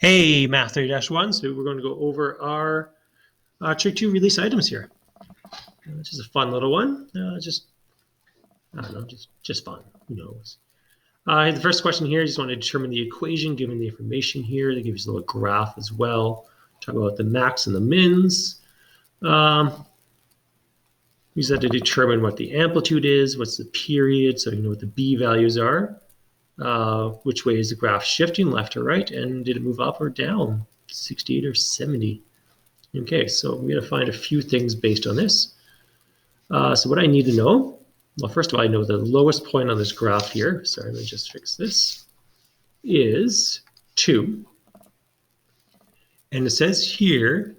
Hey, Math 3-1. So we're going to go over our Trig 2 release items here. Which is a fun little one. I don't know, just fun. Who knows? The first question here, you just want to determine the equation given the information here. They give us a little graph as well. Talk about the max and the mins. Use that to determine what the amplitude is, what's the period, so you know what the b values are. Which way is the graph shifting, left or right, and did it move up or down, 68 or 70? Okay, so I'm going to find a few things based on this. So what I need to know, well, first of all, I know the lowest point on this graph here, sorry, let me just fix this, is 2. And it says here,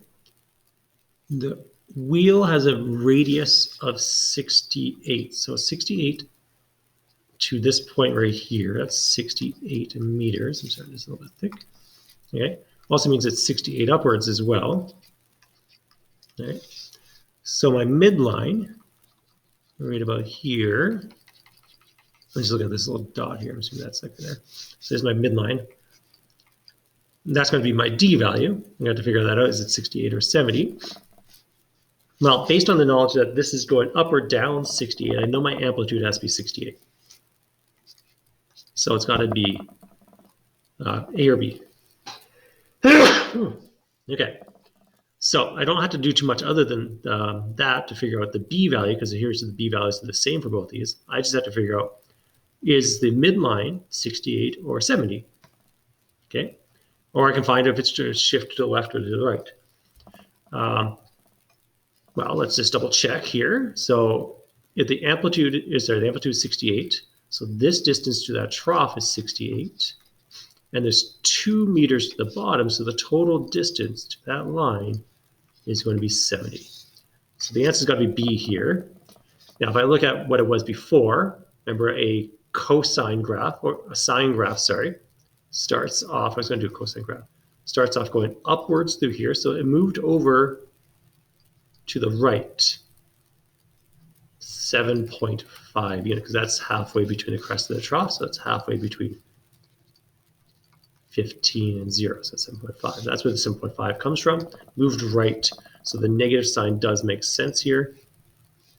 the wheel has a radius of 68. So 68 to this point right here, that's 68 meters. I'm sorry, this is a little bit thick. Okay, also means it's 68 upwards as well. All right, so my midline, right about here, let's look at this little dot here. I'm assuming that's like there. So there's my midline. That's going to be my d value. I have to figure that out. Is it 68 or 70? Well, based on the knowledge that this is going up or down 68, I know my amplitude has to be 68. So it's got to be A or B. Okay. So I don't have to do too much other than that to figure out the b value, because here's the b values are the same for both these. I just have to figure out, is the midline 68 or 70? Okay. Or I can find if it's to shift to the left or to the right. Well, let's just double check here. So if the amplitude is there, the amplitude is 68. So this distance to that trough is 68. And there's 2 meters to the bottom. So the total distance to that line is going to be 70. So the answer's got to be B here. Now, if I look at what it was before, remember a cosine graph, or a sine graph, sorry, starts off, I was going to do a cosine graph, starts off going upwards through here. So it moved over to the right, 7.5 units, because that's halfway between the crest and the trough. So it's halfway between 15 and 0, so 7.5. That's where the 7.5 comes from. Moved right, so the negative sign does make sense here.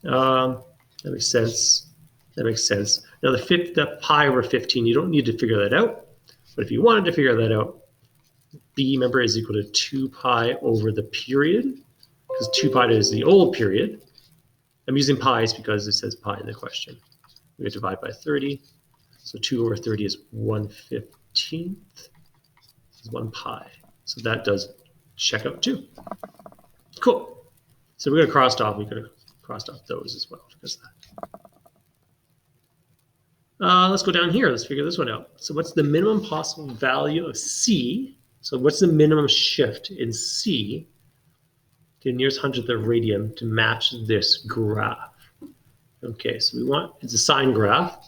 That makes sense. That makes sense. Now the pi over 15, you don't need to figure that out. But if you wanted to figure that out, b, remember, is equal to 2 pi over the period, because 2 pi is the old period. I'm using pi's because it says pi in the question. We divide by 30. So 2 over 30 is 1/15. 1 pi. So that does check out too. Cool. So we're going to cross off. We could have crossed off those as well because of that. Let's go down here. Let's figure this one out. So what's the minimum possible value of C? So what's the minimum shift in C to the nearest hundredth of radian to match this graph? Okay, so we want, it's a sine graph.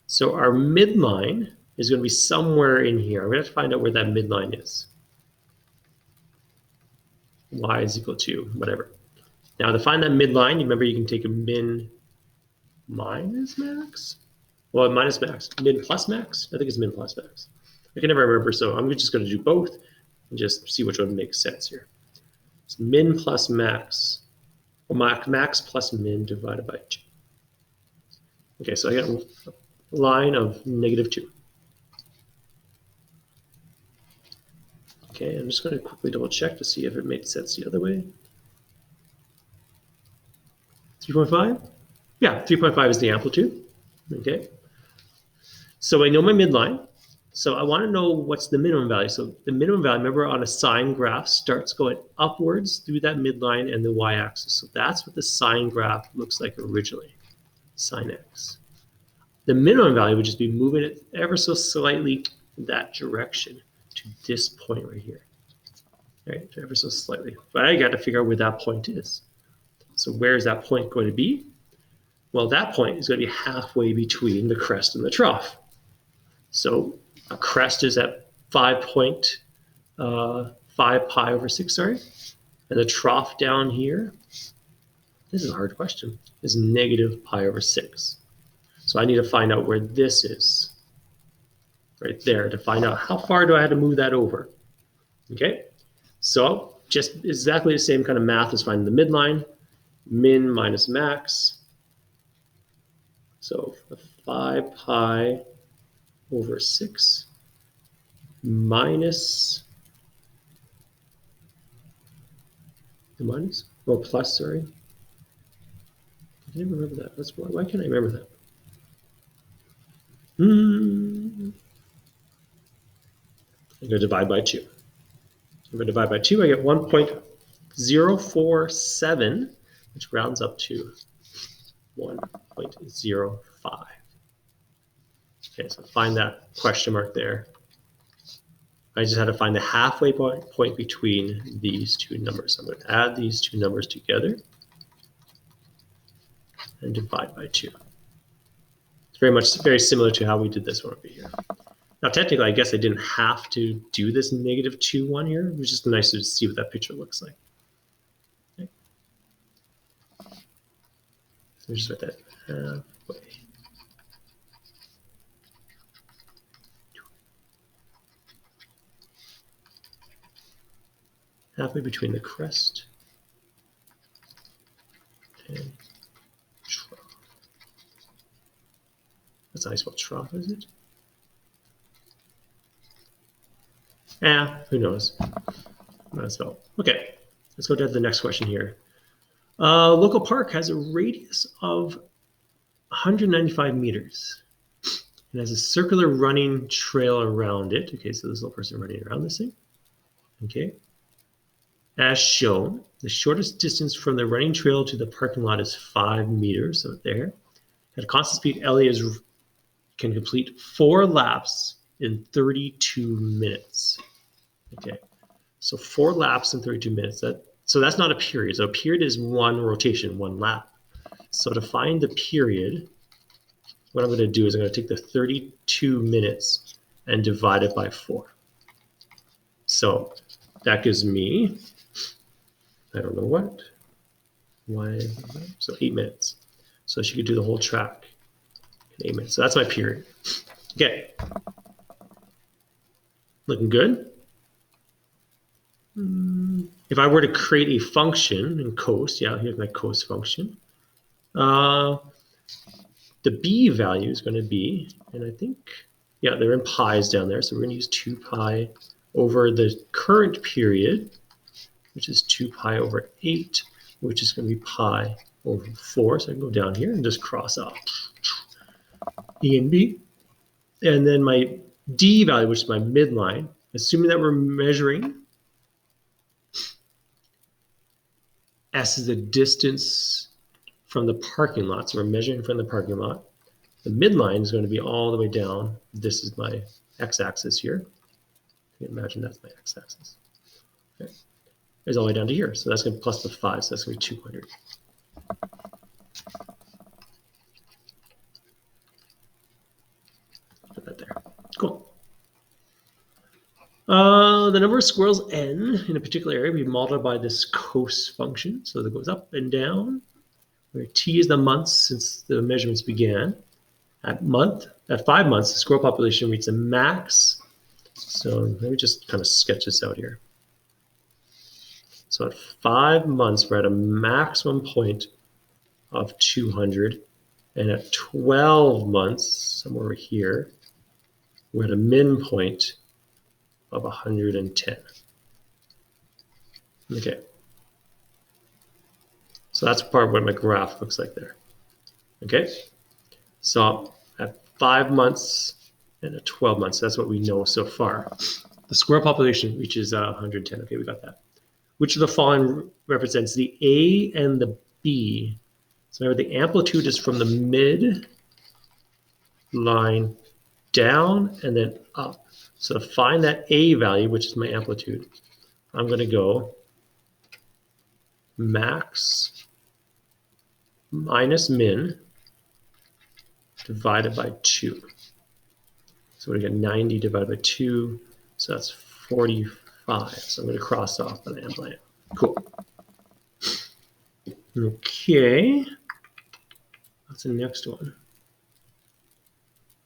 So our midline is going to be somewhere in here. I'm going to have to find out where that midline is. Y is equal to whatever. Now to find that midline, you remember you can take a min minus max? Well, minus max. Min plus max? I think it's min plus max. I can never remember, so I'm just going to do both and just see which one makes sense here. So min plus max, or max plus min divided by 2. Okay, so I got a line of -2. Okay, I'm just going to quickly double check to see if it made sense the other way. 3.5? Yeah, 3.5 is the amplitude. Okay. So I know my midline. So I want to know what's the minimum value. So the minimum value, remember, on a sine graph starts going upwards through that midline and the y-axis. So that's what the sine graph looks like originally, sine x. The minimum value would just be moving it ever so slightly in that direction to this point right here, right? Ever so slightly. But I got to figure out where that point is. So where is that point going to be? Well, that point is going to be halfway between the crest and the trough. So a crest is at 5 pi over 6, sorry. And the trough down here, this is a hard question, is negative pi over 6. So I need to find out where this is. Right there, to find out how far do I have to move that over. Okay, so just exactly the same kind of math as finding the midline, min minus max. So 5 pi over 6 minus the minus, or plus, sorry. I can't remember that. That's why can't I remember that? I'm going to divide by 2. I'm going to divide by 2. I get 1.047, which rounds up to 1.05. Okay, so find that question mark there. I just had to find the halfway point between these two numbers. So I'm going to add these two numbers together and divide by 2. It's very similar to how we did this one over here. Now, technically, I guess I didn't have to do this negative 2, 1 here. It was just nice to see what that picture looks like. Okay. So just write that halfway. Halfway between the crest and trough. That's how I spell trough, is it? Who knows? Spell. Okay, let's go to the next question here. Local park has a radius of 195 meters and has a circular running trail around it. Okay, so there's a little person running around this thing. Okay. As shown, the shortest distance from the running trail to the parking lot is 5 meters. So there. At a constant speed, Ellie can complete 4 laps in 32 minutes. Okay. So 4 laps in 32 minutes. So that's not a period. So a period is 1 rotation, 1 lap. So to find the period, what I'm going to do is I'm going to take the 32 minutes and divide it by 4. So that gives me, I don't know what, so 8 minutes. So she could do the whole track in 8 minutes. So that's my period. Okay. Looking good. If I were to create a function in coast, yeah, here's my coast function. The b value is going to be, and I think, yeah, they're in pi's down there. So we're going to use 2 pi over the current period, which is 2 pi over 8, which is going to be pi over 4. So I can go down here and just cross off e and b. And then my d value, which is my midline, assuming that we're measuring s is the distance from the parking lot. So we're measuring from the parking lot. The midline is going to be all the way down. This is my x-axis here. You can imagine that's my x-axis. Okay. It's all the way down to here. So that's going to be plus the 5. So that's going to be 200. Put that there. Cool. The number of squirrels n in a particular area we multiply by this coast function. So that goes up and down. Where t is the months since the measurements began. At 5 months, the squirrel population reached a max. So let me just kind of sketch this out here. So at 5 months, we're at a maximum point of 200. And at 12 months, somewhere here, we're at a min point of 110. Okay. So that's part of what my graph looks like there. Okay. So at 5 months and at 12 months, that's what we know so far. The squirrel population reaches 110. Okay, we got that. Which of the following represents the A and the B? So remember, the amplitude is from the mid line down and then up. So to find that A value, which is my amplitude, I'm going to go max minus min divided by 2. So we get 90 divided by 2, so that's 45. So I'm going to cross off the line. Cool. Okay. What's the next one?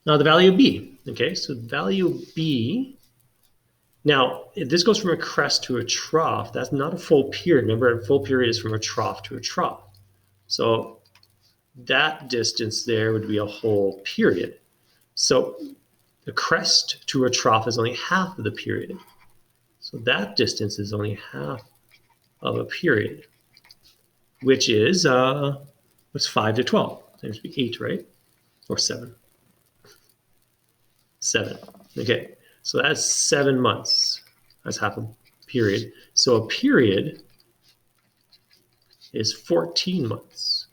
Now the value of b. Okay, so the value of b Now, if this goes from a crest to a trough, that's not a full period. Remember, a full period is from a trough to a trough. So that distance there would be a whole period. So the crest to a trough is only half of the period. So that distance is only half of a period, which is, what's 5 to 12? There's be 8, right? Or 7. 7. Okay, so that's 7 months. That's half a period. So a period is 14 months.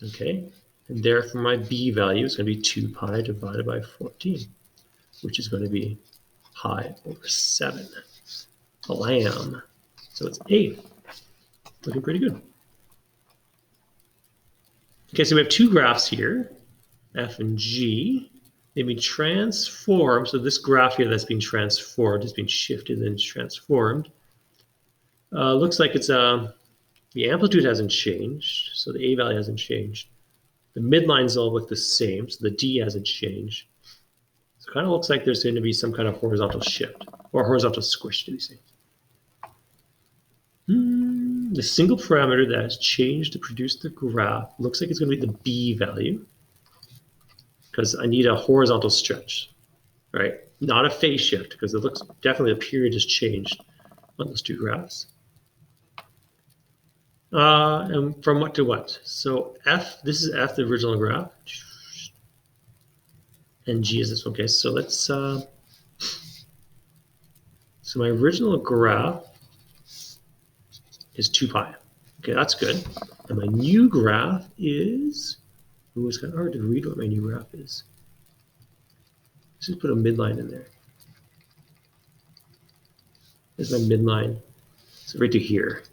Okay, and therefore my b value is going to be 2 pi divided by 14, which is going to be pi over 7. Blam. So it's A. Looking pretty good. Okay, so we have two graphs here, F and G. They've been transformed. So this graph here that's been transformed has been shifted and transformed. Looks like it's the amplitude hasn't changed, so the A value hasn't changed. The midlines all look the same, so the D hasn't changed. So it kind of looks like there's going to be some kind of horizontal shift, or horizontal squish, did we say? The single parameter that has changed to produce the graph looks like it's going to be the B value, because I need a horizontal stretch, right? Not a phase shift, because it looks definitely the period has changed on those two graphs. And from what to what? So F, this is F, the original graph, and G is this one. Okay, so let's, so my original graph is 2 pi. Okay, that's good. And my new graph is, ooh, it's kind of hard to read what my new graph is. Let's just put a midline in there. There's my midline. So right to here.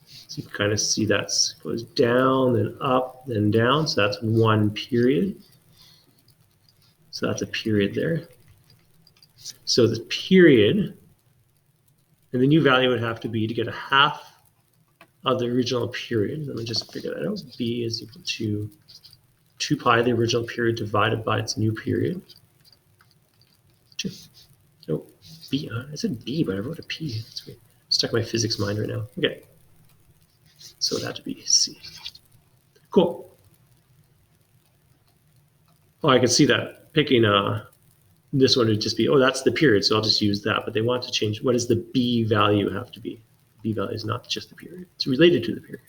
So you can kind of see that goes down, then up, then down. So that's one period. So that's a period there. So the period, and the new value would have to be to get a half of the original period. Let me just figure that out. B is equal to 2 pi, the original period, divided by its new period. Oh, B. I said B, but I wrote a P. That's weird. Stuck in my physics mind right now. Okay. So it had to be C. Cool. Oh, I can see that. Picking this one would just be, oh, that's the period, so I'll just use that. But they want to change, what does the B value have to be? B value is not just the period. It's related to the period.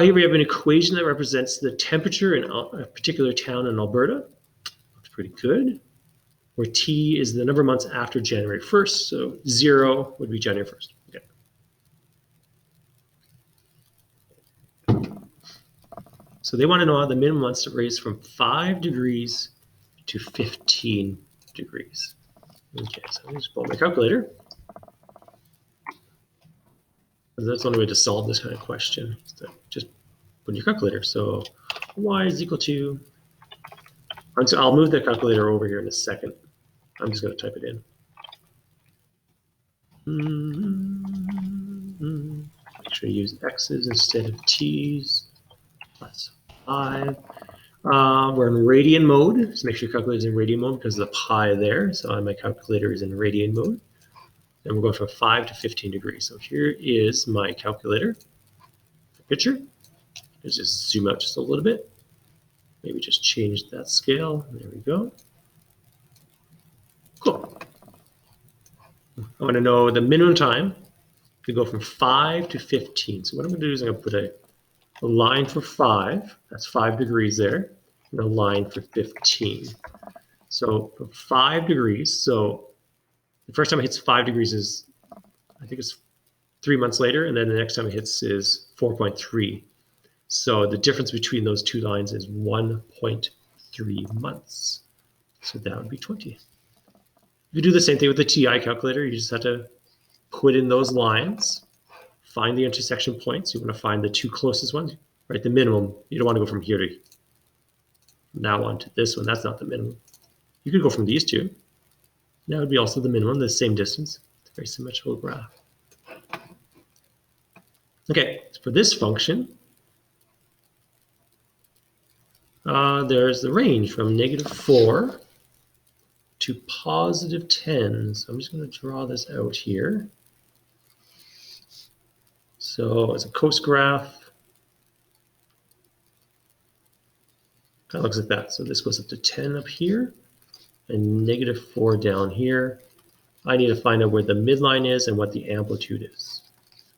Here we have an equation that represents the temperature in a particular town in Alberta. Looks pretty good. Where T is the number of months after January 1st. So 0 would be January 1st. Okay. So they want to know how the minimum wants to raise from 5 degrees to 15 degrees. Okay, so let me just pull my calculator. That's the only way to solve this kind of question. So just put in your calculator. So y is equal to, I'll move the calculator over here in a second. I'm just going to type it in. Make sure you use x's instead of t's. Plus 5. We're in radian mode, so make sure your calculator is in radian mode because of the pi there. So my calculator is in radian mode. And we'll go from 5 to 15 degrees. So here is my calculator picture. Let's just zoom out just a little bit. Maybe just change that scale. There we go. Cool. I want to know the minimum time to go from 5 to 15. So what I'm going to do is I'm going to put a line for 5. That's 5 degrees there. And a line for 15. So 5 degrees. So the first time it hits 5 degrees is, I think it's 3 months later. And then the next time it hits is 4.3. So the difference between those two lines is 1.3 months. So that would be 20. You do the same thing with the TI calculator. You just have to put in those lines, find the intersection points. You want to find the two closest ones, right? The minimum. You don't want to go from here to that one to this one. That's not the minimum. You could go from these two. That would be also the minimum, the same distance. It's a very symmetrical graph. Okay, so for this function, there's the range from -4 to positive 10. So I'm just going to draw this out here. So as a coast graph, kind of looks like that. So this goes up to 10 up here and negative 4 down here. I need to find out where the midline is and what the amplitude is.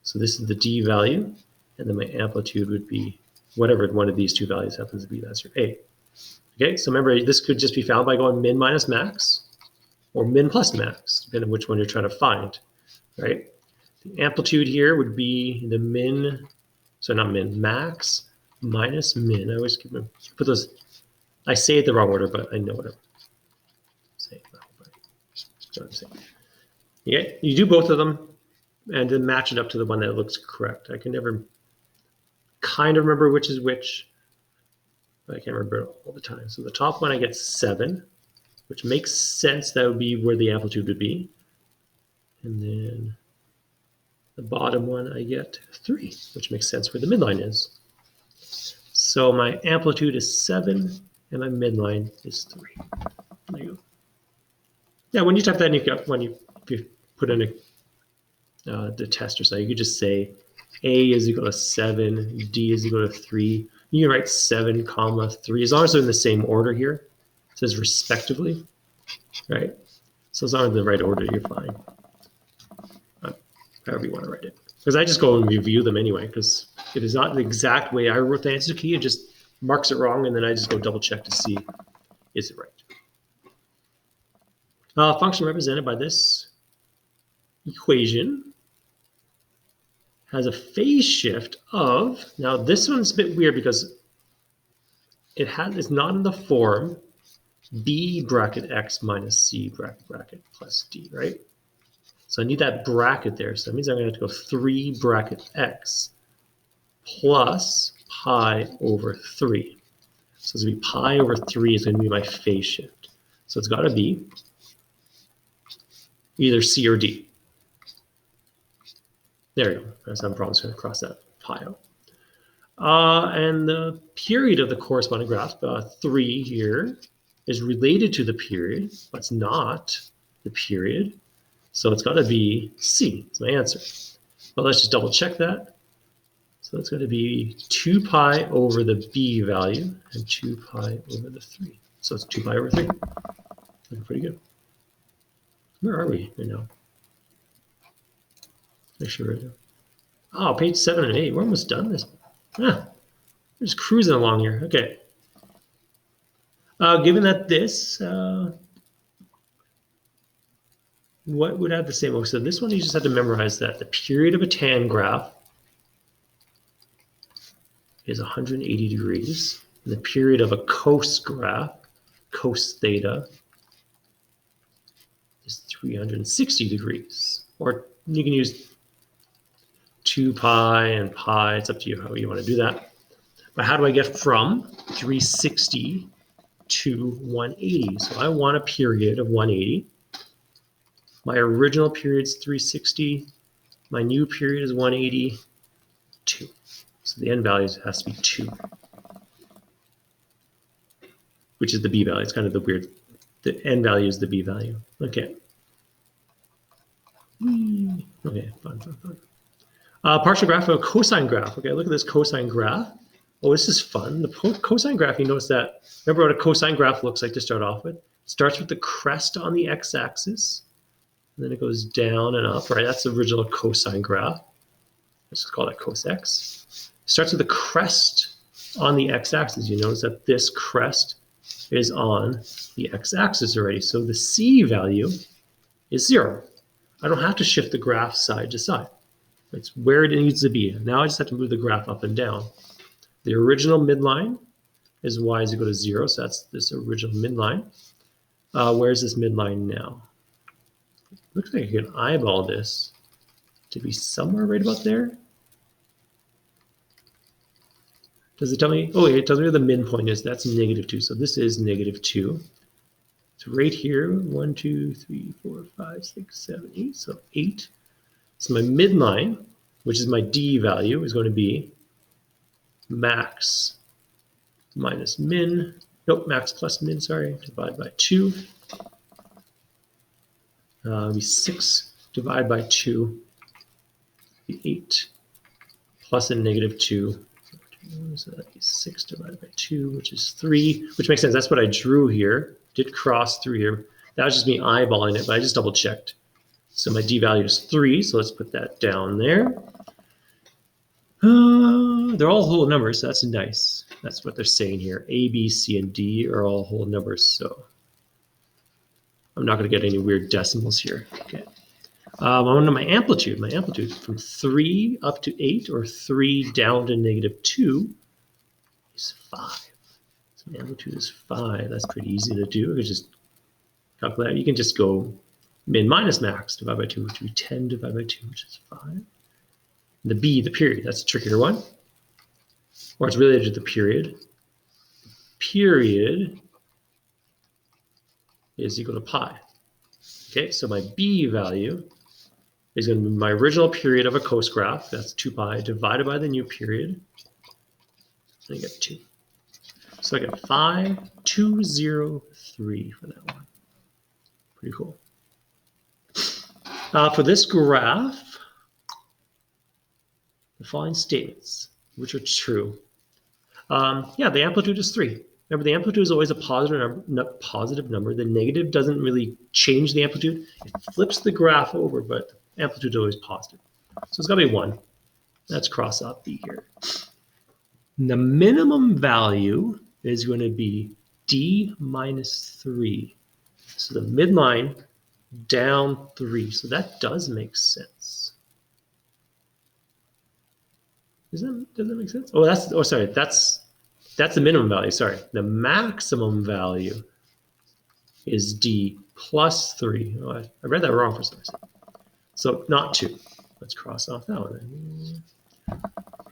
So this is the D value, and then my amplitude would be whatever one of these two values happens to be. That's your A. Okay, so remember, this could just be found by going min minus max or min plus max, depending on which one you're trying to find, right? The amplitude here would be the min, so not min, max minus min. I always put those, I say it the wrong order, but I know what I'm saying. Yeah, you do both of them and then match it up to the one that looks correct. I can never kind of remember which is which, but I can't remember it all the time. So the top one I get 7, which makes sense. That would be where the amplitude would be. And then the bottom one I get 3, which makes sense where the midline is. So my amplitude is 7 and my midline is 3. There you go. Yeah, when you type that in, if you put in the test or so, you could just say A is equal to 7, D is equal to 3. You can write 7, comma 3, as long as they're in the same order here. It says respectively, right? So as long as they're in the right order, you're fine. However you want to write it. Because I just go and review them anyway, because it is not the exact way I wrote the answer key. It just marks it wrong, and then I just go double check to see, is it right? Function represented by this equation has a phase shift of, now this one's a bit weird because it's not in the form b bracket x minus c bracket plus d, right? So I need that bracket there. So that means I'm going to have to go 3 bracket x plus pi over 3. So it's going to be pi over 3 is going to be my phase shift. So it's got to be either C or D. There you go. That's I'm probably going to cross that pi out. And the period of the corresponding graph, 3 here, is related to the period, but it's not the period. So it's got to be C. That's my answer. But let's just double check that. So it's going to be 2 pi over the B value and 2 pi over the 3. So it's 2 pi over 3. Looking pretty good. Where are we right now? Make sure we're there. Oh, page 7 and 8. We're almost done this. We're just cruising along here. Okay. Given that this, what would have the same? So this one you just have to memorize that the period of a tan graph is 180 degrees. And the period of a cos graph, cos theta, is 360 degrees. Or you can use 2 pi and pi. It's up to you how you want to do that. But how do I get from 360 to 180? So I want a period of 180. My original period is 360. My new period is 182. So the end value has to be 2, which is the B value. It's kind of the weird. The end value is the B value. Okay. Okay, fun. Partial graph of a cosine graph. Okay, look at this cosine graph. Oh, this is fun. The cosine graph, you notice that. Remember what a cosine graph looks like to start off with? It starts with the crest on the x-axis. And then it goes down and up, right? That's the original cosine graph. Let's just call it cos x. It starts with the crest on the x-axis. You notice that this crest is on the x-axis already. So the c value is 0. I don't have to shift the graph side to side. It's where it needs to be. Now I just have to move the graph up and down. The original midline is y is equal to 0, so that's this original midline. Where's this midline now? Looks like I can eyeball this to be somewhere right about there. Does it tell me? Oh, it tells me where the min point is. That's -2. So this is -2. So right here, 1, 2, 3, 4, 5, 6, 7, 8. So 8. So my midline, which is my D value, is going to be max minus min. Nope, max plus min, sorry, divided by 2. It'll be 6 divided by 2, be 8, plus a negative 2. So that'd be 6 divided by 2, which is 3, which makes sense. That's what I drew here. Did cross through here. That was just me eyeballing it, but I just double checked. So my d value is 3, so let's put that down there. They're all whole numbers, so that's nice. That's what they're saying here. A, B, C, and D are all whole numbers, so I'm not going to get any weird decimals here. Okay. I want to know my amplitude. My amplitude from 3 up to 8 or 3 down to negative 2 is 5. So my amplitude is 5. That's pretty easy to do. You just calculate. You can just go min minus max divided by 2, which would be 10 divided by 2, which is 5. The B, the period, that's a trickier one. Or it's related to the period. Period is equal to pi. Okay, so my B value is going to be my original period of a cos graph. That's 2 pi divided by the new period. And I get 2. So I get 5203 for that one. Pretty cool. For this graph, the following statements, which are true. Yeah, the amplitude is 3. Remember, the amplitude is always a positive number. The negative doesn't really change the amplitude. It flips the graph over, but the amplitude is always positive. So it's got to be 1. Let's cross off B here. And the minimum value is going to be D minus 3. So the midline down 3. So that does make sense. Does that make sense? Oh, sorry, that's the minimum value. Sorry, the maximum value is D plus 3. Oh, I read that wrong for some reason. So not 2. Let's cross off that one.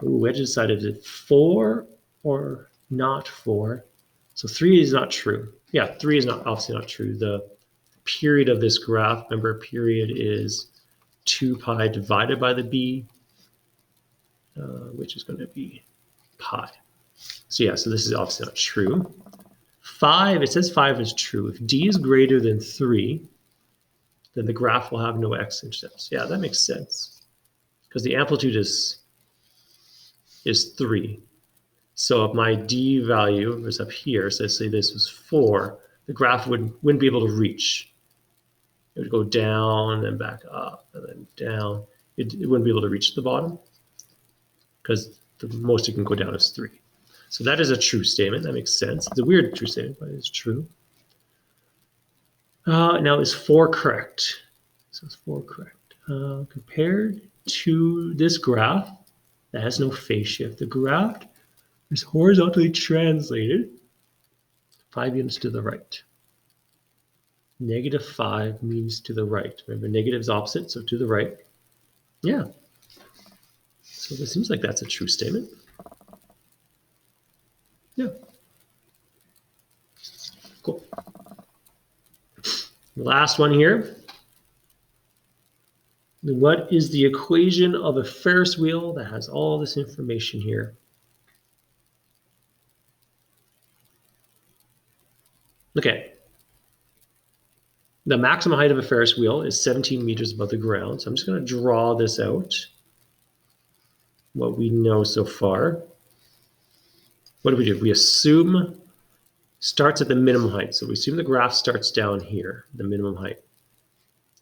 Ooh, I decided it 4 or not 4. So 3 is not true. Yeah, 3 is obviously not true. The period of this graph, remember, period is 2 pi divided by the B. Which is going to be pi. So yeah, so this is obviously not true. 5, it says 5 is true. If D is greater than 3, then the graph will have no x-intercepts. Yeah, that makes sense. Because the amplitude is 3. So if my D value was up here, so let's say this was 4, the graph wouldn't be able to reach. It would go down and back up and then down. It wouldn't be able to reach the bottom, because the most it can go down is 3. So that is a true statement. That makes sense. It's a weird true statement, but it's true. Now, is 4 correct? So is 4 correct? Compared to this graph that has no phase shift, the graph is horizontally translated 5 units to the right. Negative 5 means to the right. Remember, negative is opposite, so to the right. Yeah. So it seems like that's a true statement. Yeah. Cool. The last one here. What is the equation of a Ferris wheel that has all this information here? Okay. The maximum height of a Ferris wheel is 17 meters above the ground. So I'm just going to draw this out. What we know so far. What do? We assume starts at the minimum height. So we assume the graph starts down here, the minimum height.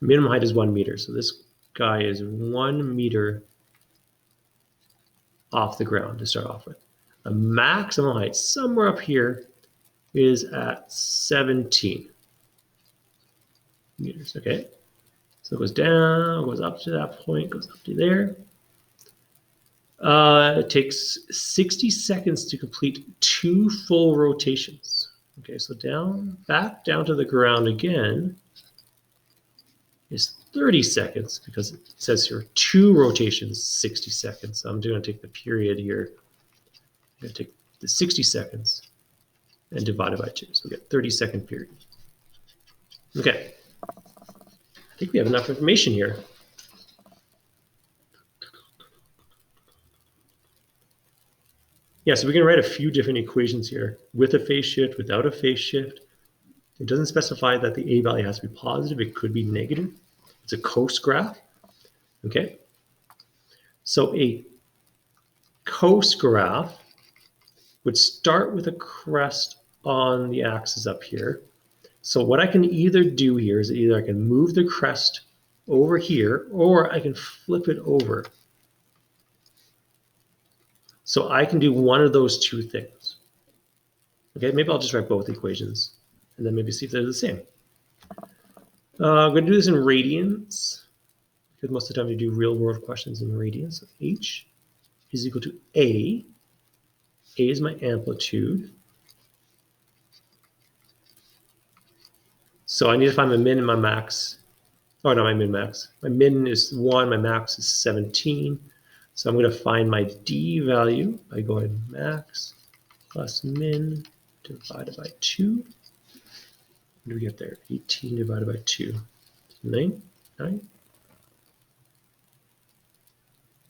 The minimum height is 1 meter. So this guy is 1 meter off the ground to start off with. The maximum height somewhere up here is at 17 meters. Okay. So it goes down, goes up to that point, goes up to there. It takes 60 seconds to complete 2 full rotations. Okay, so back down to the ground again is 30 seconds, because it says here 2 rotations, 60 seconds. So I'm going to take the period here. I'm going to take the 60 seconds and divide it by 2. So we get 30-second period. Okay. I think we have enough information here. Yeah, so we can write a few different equations here, with a phase shift, without a phase shift. It doesn't specify that the A value has to be positive. It could be negative. It's a cos graph. Okay. So a cos graph would start with a crest on the axis up here. So what I can either do here is either I can move the crest over here, or I can flip it over. So I can do one of those two things. Okay, maybe I'll just write both equations and then maybe see if they're the same. I'm going to do this in radians, because most of the time you do real world questions in radians. So H is equal to A. A is my amplitude. So I need to find my min and my max. Oh, not my min max. My min is 1, my max is 17. So I'm going to find my D value by going max plus min divided by 2. What do we get there? 18 divided by 2. 9? 9?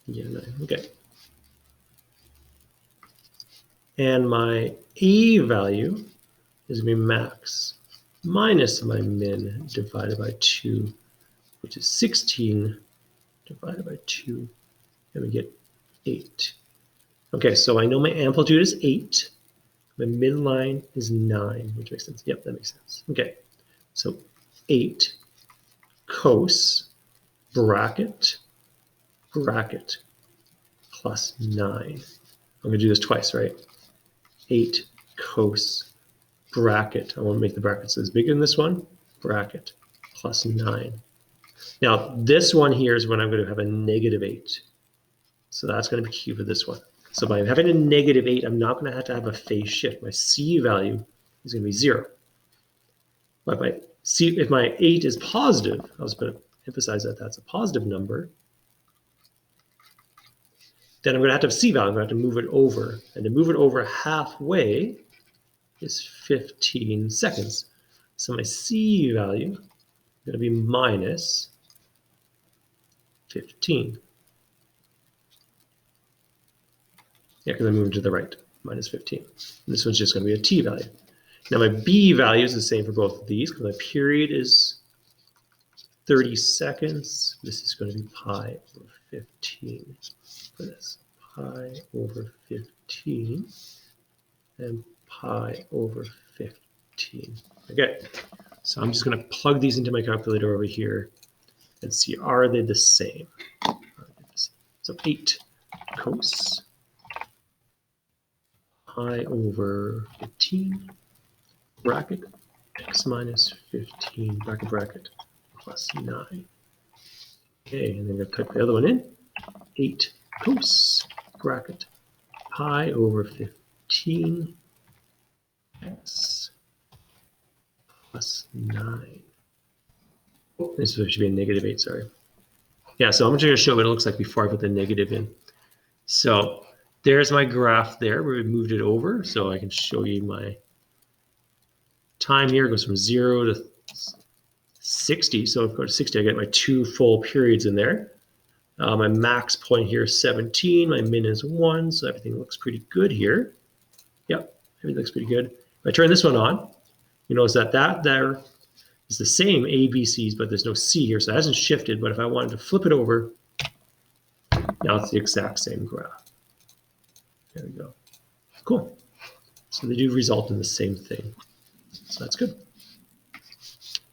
Yeah, 9. Okay. And my A value is going to be max minus my min divided by 2, which is 16 divided by 2. And we get 8. Okay, so I know my amplitude is 8. My midline is 9, which makes sense. Yep, that makes sense. Okay, so 8 cos bracket plus 9. I'm going to do this twice, right? 8 cos bracket. I want to make the brackets as big in this one. Bracket plus 9. Now, this one here is when I'm going to have a negative 8. So that's going to be key for this one. So by having a negative 8, I'm not going to have a phase shift. My C value is going to be 0. But if my 8 is positive, I was going to emphasize that that's a positive number, then I'm going to have C value. I'm going to have to move it over. And to move it over halfway is 15 seconds. So my C value is going to be minus 15. Yeah, because I'm moving to the right, minus 15. And this one's just going to be a T value. Now my B value is the same for both of these, because my period is 30 seconds. This is going to be pi over 15 for this. Pi over 15 and pi over 15. Okay, so I'm just going to plug these into my calculator over here and see, are they the same? So 8 cos pi over 15 bracket x minus 15 bracket plus 9. Okay, and then I'm going to type the other one in. 8 cos bracket pi over 15 x plus 9. Oh, this should be a negative 8, sorry. Yeah, so I'm just going to show what it looks like before I put the negative in. So there's my graph there where we moved it over. So I can show you my time here. It goes from 0 to 60. So if I go to 60, I get my 2 full periods in there. My max point here is 17. My min is 1. So everything looks pretty good here. Yep, everything looks pretty good. If I turn this one on, you notice that there is the same A, B, C's, but there's no C here. So it hasn't shifted. But if I wanted to flip it over, now it's the exact same graph. There we go. Cool. So they do result in the same thing. So that's good.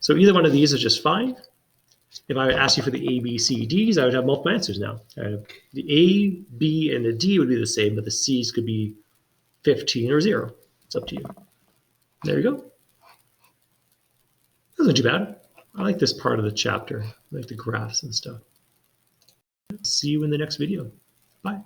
So either one of these is just fine. If I asked you for the A, B, C, D's, I would have multiple answers now. The A, B, and the D would be the same, but the C's could be 15 or 0. It's up to you. There you go. That wasn't too bad. I like this part of the chapter. I like the graphs and stuff. See you in the next video. Bye.